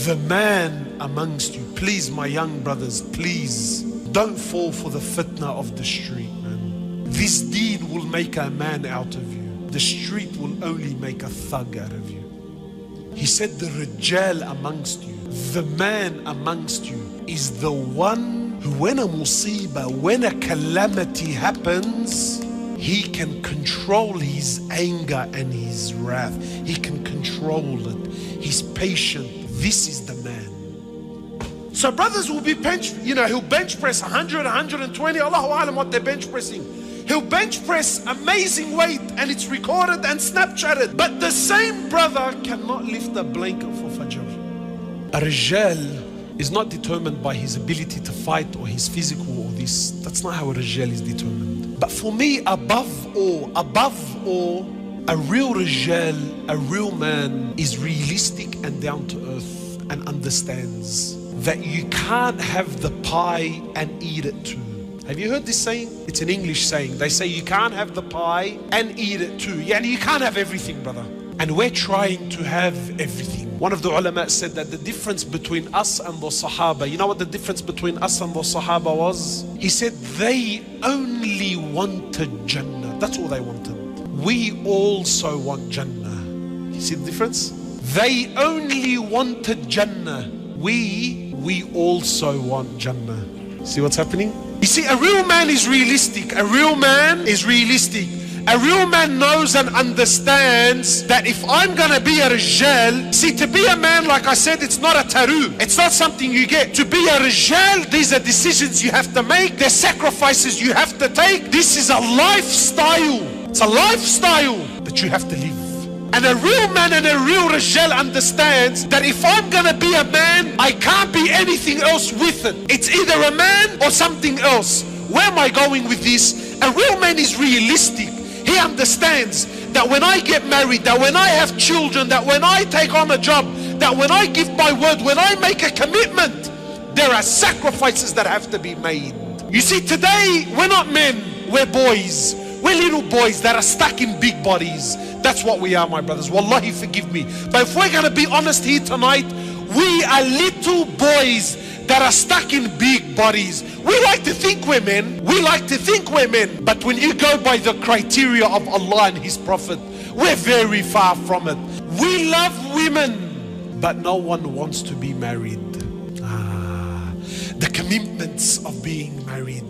The man amongst you. Please, my young brothers, please don't fall for the fitna of the street, man. This deed will make a man out of you. The street will only make a thug out of you. He said the rijal amongst you, the man amongst you, is the one who, when a musibah, when a calamity happens, he can control his anger and his wrath. He can control it. He's patient. This is the man. So brothers will be he'll bench press 100, 120, Allahu Alam what they're bench pressing. He'll bench press amazing weight and it's recorded and Snapchatted. But the same brother cannot lift a blanket for Fajr. A Rijal is not determined by his ability to fight or his physical or this. That's not how a Rijal is determined. But for me, above all, a real Rijal, a real man is realistic and down to earth and understands that you can't have the pie and eat it too. Have you heard this saying? It's an English saying. They say you can't have the pie and eat it too. Yani you can't have everything, brother. And we're trying to have everything. One of the ulama said that the difference between us and the Sahaba, you know what the difference between us and the Sahaba was? He said they only wanted Jannah. That's all they wanted. We also want Jannah. You see the difference? They only wanted Jannah. We also want Jannah. See what's happening? You see, a real man is realistic. A real man is realistic. A real man knows and understands that if I'm gonna be a Rijal, see, to be a man, like I said, it's not a taru. It's not something you get. To be a Rijal, these are decisions you have to make. There's sacrifices you have to take. This is a lifestyle. It's a lifestyle that you have to live. And a real man and a real Rijal understands that if I'm gonna be a man, I can't be anything else with it. It's either a man or something else. Where am I going with this? A real man is realistic. He understands that when I get married, that when I have children, that when I take on a job, that when I give my word, when I make a commitment, there are sacrifices that have to be made. You see, today, we're not men, we're boys. We're little boys that are stuck in big bodies. That's what we are, my brothers. Wallahi, forgive me. But if we're going to be honest here tonight, we are little boys that are stuck in big bodies. We like to think we're men. We like to think we're men. But when you go by the criteria of Allah and His Prophet, we're very far from it. We love women, but no one wants to be married. The commitments of being married.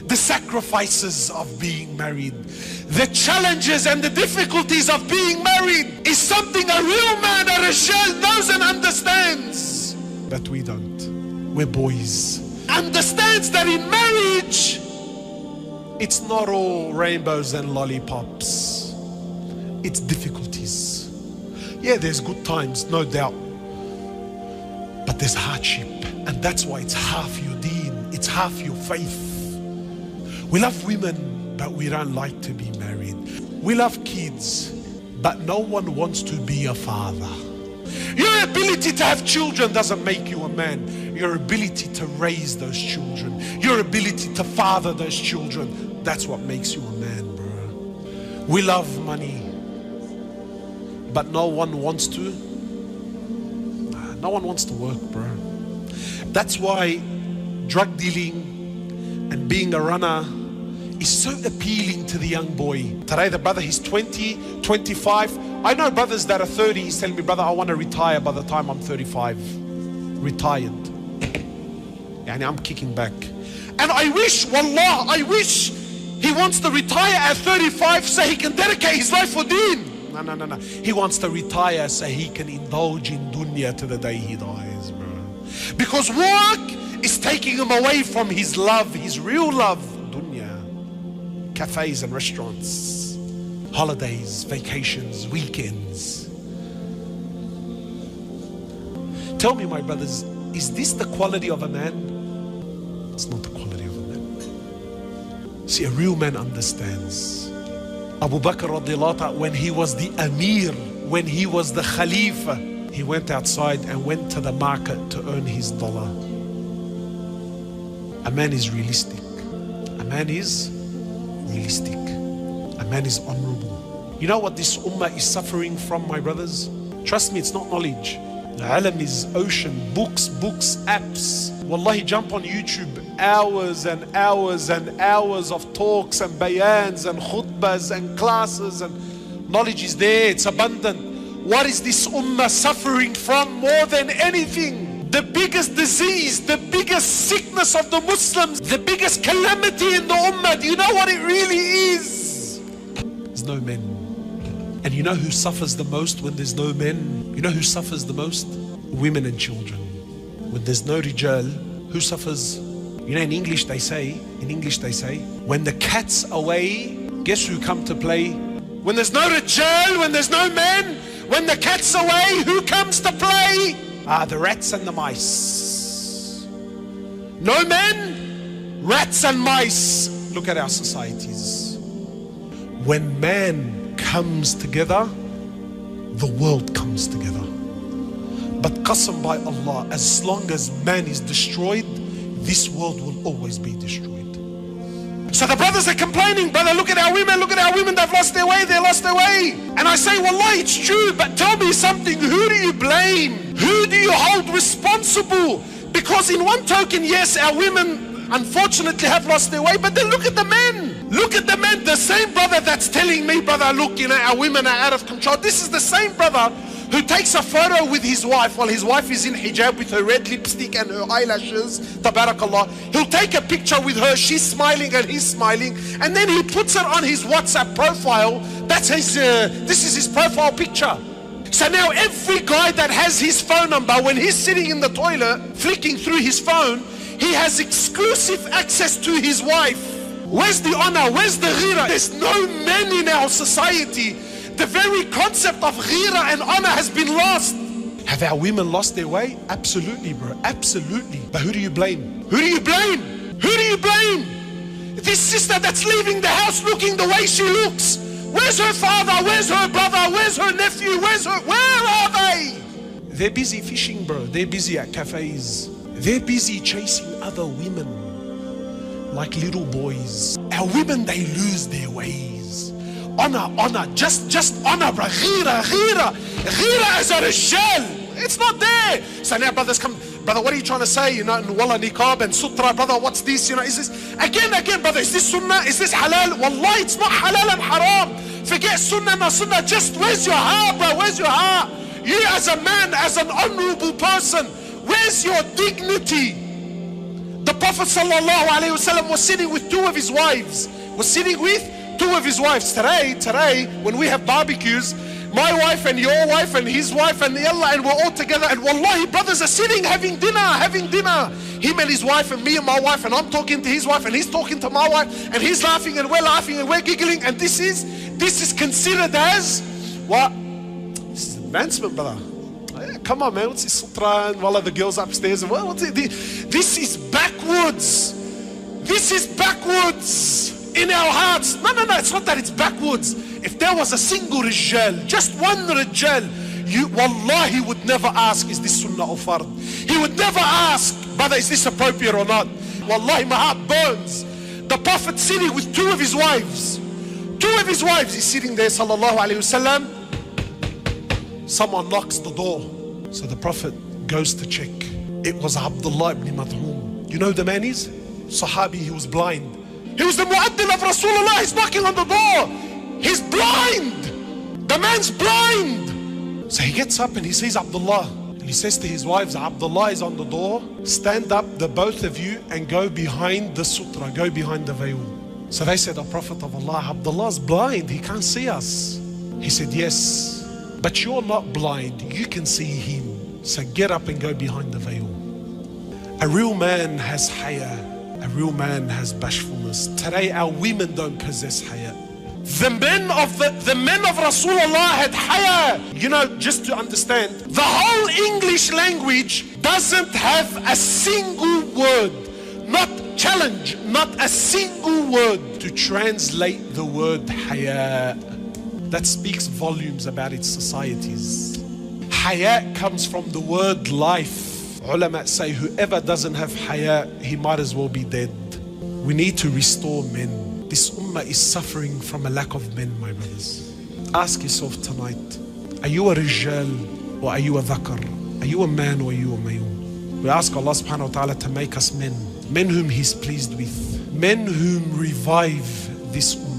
The sacrifices of being married, the challenges and the difficulties of being married is something a real man, a Rijal, knows and understands. But we don't. We're boys. Understands that in marriage, it's not all rainbows and lollipops. It's difficulties. Yeah, there's good times, no doubt. But there's hardship. And that's why it's half your deen. It's half your faith. We love women, but we don't like to be married. We love kids, but no one wants to be a father. Your ability to have children doesn't make you a man. Your ability to raise those children, your ability to father those children, that's what makes you a man, bro. We love money, but no one wants to work, bro. That's why drug dealing and being a runner is so appealing to the young boy. Today the brother, he's 20, 25. I know brothers that are 30, he's telling me, brother, I want to retire by the time I'm 35. Retired. Yani I'm kicking back. And I wish, wallah, I wish he wants to retire at 35 so he can dedicate his life for deen. No. He wants to retire so he can indulge in dunya to the day he dies, bro. Because work is taking him away from his love, his real love, dunya. Cafes and restaurants, holidays, vacations, weekends. Tell me, my brothers, is this the quality of a man? It's not the quality of a man. See, a real man understands. Abu Bakr radiallahu ta'ala, when he was the Amir, when he was the Khalifa, he went outside and went to the market to earn his dollar. A man is realistic. A man is realistic. A man is honorable. You know what this ummah is suffering from, my brothers? Trust me, it's not knowledge. Ilm is ocean, books, apps. Wallahi, jump on YouTube, hours and hours and hours of talks and bayans and khutbahs and classes, and knowledge is there, it's abundant. What is this ummah suffering from more than anything? The biggest disease, the biggest sickness of the Muslims, the biggest calamity in the ummah. Do you know what it really is? There's no men. And you know who suffers the most when there's no men? You know who suffers the most? Women and children. When there's no rijal, who suffers? You know, in English they say, when the cat's away, guess who come to play? When there's no rijal, when there's no men, when the cat's away, who comes to play? The rats and the mice. No men, rats and mice. Look at our societies. When man comes together, the world comes together. But qasam by Allah, as long as man is destroyed, this world will always be destroyed. So the brothers are complaining, brother, look at our women, they've lost their way, And I say, wallahi, it's true, but tell me something, who do you blame? Who do you hold responsible? Because in one token, yes, our women unfortunately have lost their way, but then look at the men. Look at the men, the same brother that's telling me, brother, look, you know, our women are out of control. This is the same brother who takes a photo with his wife while his wife is in hijab with her red lipstick and her eyelashes, tabarakallah. He'll take a picture with her, she's smiling and he's smiling, and then he puts it on his WhatsApp profile. That's his, this is his profile picture. So now every guy that has his phone number, when he's sitting in the toilet, flicking through his phone, he has exclusive access to his wife. Where's the honor? Where's the ghira? There's no men in our society. The very concept of ghira and honor has been lost. Have our women lost their way? Absolutely, bro. Absolutely. But who do you blame? Who do you blame? Who do you blame? This sister that's leaving the house looking the way she looks. Where's her father? Where's her brother? Where's her nephew? Where are they? They're busy fishing, bro. They're busy at cafes. They're busy chasing other women like little boys. Our women, they lose their ways. Honor, just honor, bro. Ghira as a rijal. It's not there. So now brothers come, brother, what are you trying to say? You know, wallah, niqab and sutra, brother, what's this? You know, is this, again, brother, is this sunnah? Is this halal? Wallahi, it's not halal and haram. Forget sunnah, no sunnah. Just where's your heart, bro? Where's your heart? You as a man, as an honorable person, where's your dignity? The Prophet ﷺ was sitting with two of his wives. Today, when we have barbecues, my wife and your wife and his wife and yalla, and we're all together, and wallahi, brothers are sitting having dinner. Him and his wife and me and my wife, and I'm talking to his wife and he's talking to my wife, and he's laughing and we're giggling, and this is considered as what? This is advancement, brother. Come on, man, what's this sutra and wallah, the girls upstairs, and what's it? This is backwards. This is backwards in our hearts. No, it's not that it's backwards. If there was a single rijal, just one rijal, you wallahi would never ask, is this sunnah or fard? He would never ask, brother, is this appropriate or not? Wallahi, my heart burns. The Prophet sitting with two of his wives. He's sitting there, sallallahu alayhi wasallam. Someone knocks the door. So the Prophet goes to check. It was Abdullah ibn Mad'um. You know who the man is? Sahabi, he was blind. He was the mu'addin of Rasulullah. He's knocking on the door. He's blind. The man's blind. So he gets up and he sees Abdullah. And he says to his wives, Abdullah is on the door. Stand up, the both of you, and go behind the sutra. Go behind the veil. So they said, O Prophet of Allah, Abdullah's blind. He can't see us. He said, yes, but you're not blind. You can see him. So get up and go behind the veil. A real man has haya. A real man has bashfulness. Today our women don't possess haya. The men of Rasulullah had haya. You know, just to understand, the whole English language doesn't have a single word, not challenge, not a single word to translate the word haya. That speaks volumes about its societies. Haya comes from the word life. Ulama say whoever doesn't have haya, he might as well be dead. We need to restore men. This ummah is suffering from a lack of men, my brothers. Ask yourself tonight, are you a rijal or are you a dhakar? Are you a man or are you a male? We ask Allah subhanahu wa ta'ala to make us men. Men whom He's pleased with. Men whom revive this ummah.